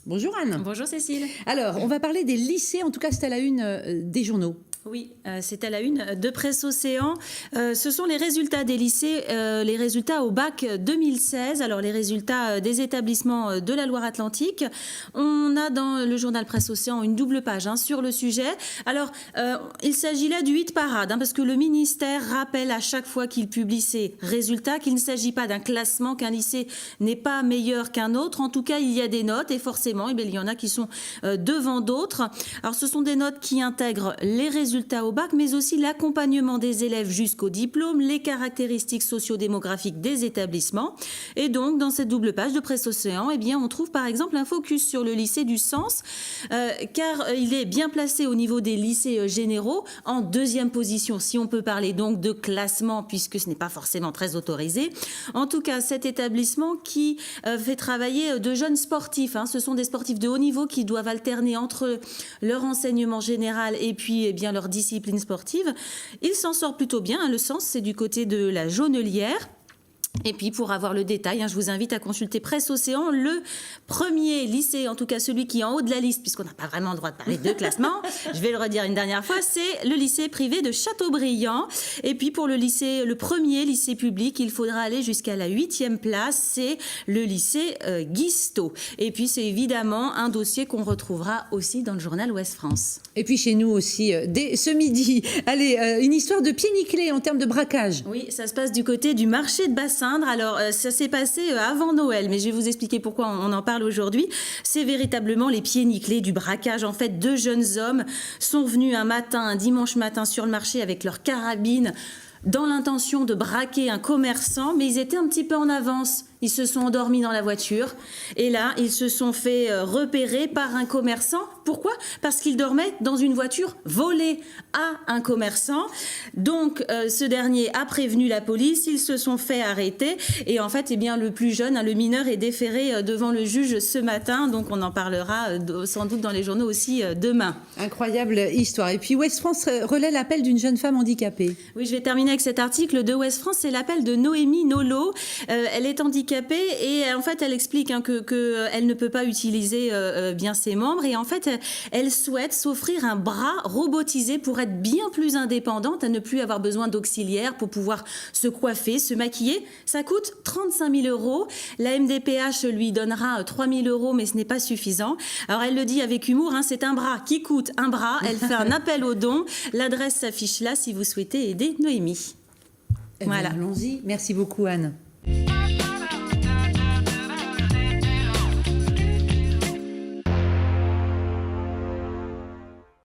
Bonjour Anne. Bonjour Cécile. Alors, on va parler des lycées, en tout cas c'est à la une des journaux. Oui, c'est à la une de Presse Océan. Ce sont les résultats des lycées, les résultats au bac 2016. Alors, les résultats des établissements de la Loire-Atlantique. On a dans le journal Presse Océan une double page sur le sujet. Alors, il s'agit là du hit parade, parce que le ministère rappelle à chaque fois qu'il publie ses résultats qu'il ne s'agit pas d'un classement, qu'un lycée n'est pas meilleur qu'un autre. En tout cas, il y a des notes et forcément, il y en a qui sont devant d'autres. Alors, ce sont des notes qui intègrent les résultats au bac, mais aussi l'accompagnement des élèves jusqu'au diplôme, les caractéristiques socio-démographiques des établissements. Et donc, dans cette double page de Presse Océan, on trouve par exemple un focus sur le lycée du Sens, car il est bien placé au niveau des lycées généraux, en deuxième position, si on peut parler donc de classement, puisque ce n'est pas forcément très autorisé. En tout cas, cet établissement qui fait travailler de jeunes sportifs. Ce sont des sportifs de haut niveau qui doivent alterner entre leur enseignement général et puis leur discipline sportive. Il s'en sort plutôt bien. Le Sens, c'est du côté de la Jaunelière. Et puis, pour avoir le détail, je vous invite à consulter Presse Océan, le premier lycée, en tout cas celui qui est en haut de la liste, puisqu'on n'a pas vraiment le droit de parler de classement, je vais le redire une dernière fois, c'est le lycée privé de Châteaubriand. Et puis, pour le premier lycée public, il faudra aller jusqu'à la 8e place, c'est le lycée Guisteau. Et puis, c'est évidemment un dossier qu'on retrouvera aussi dans le journal Ouest France. Et puis, chez nous aussi, dès ce midi, allez, une histoire de pieds nickelés en termes de braquage. Oui, ça se passe du côté du marché de Bassin. Alors, ça s'est passé avant Noël, mais je vais vous expliquer pourquoi on en parle aujourd'hui. C'est véritablement les pieds nickelés du braquage. En fait, deux jeunes hommes sont venus un dimanche matin sur le marché avec leurs carabines dans l'intention de braquer un commerçant, mais ils étaient un petit peu en avance. Ils se sont endormis dans la voiture et là, ils se sont fait repérer par un commerçant. Pourquoi ? Parce qu'ils dormaient dans une voiture volée à un commerçant. Donc, ce dernier a prévenu la police. Ils se sont fait arrêter. Et en fait, le plus jeune, le mineur, est déféré devant le juge ce matin. Donc, on en parlera sans doute dans les journaux aussi demain. Incroyable histoire. Et puis, Ouest France relaie l'appel d'une jeune femme handicapée. Oui, je vais terminer avec cet article de Ouest France. C'est l'appel de Noémie Nolot. Elle est handicapée. Et en fait, elle explique que elle ne peut pas utiliser bien ses membres. Et en fait, elle souhaite s'offrir un bras robotisé pour être bien plus indépendante, à ne plus avoir besoin d'auxiliaires pour pouvoir se coiffer, se maquiller. Ça coûte 35 000 €. La MDPH lui donnera 3 000 €, mais ce n'est pas suffisant. Alors, elle le dit avec humour, c'est un bras qui coûte un bras. Elle fait un appel aux dons. L'adresse s'affiche là si vous souhaitez aider Noémie. Voilà. Allons-y. Merci beaucoup, Anne.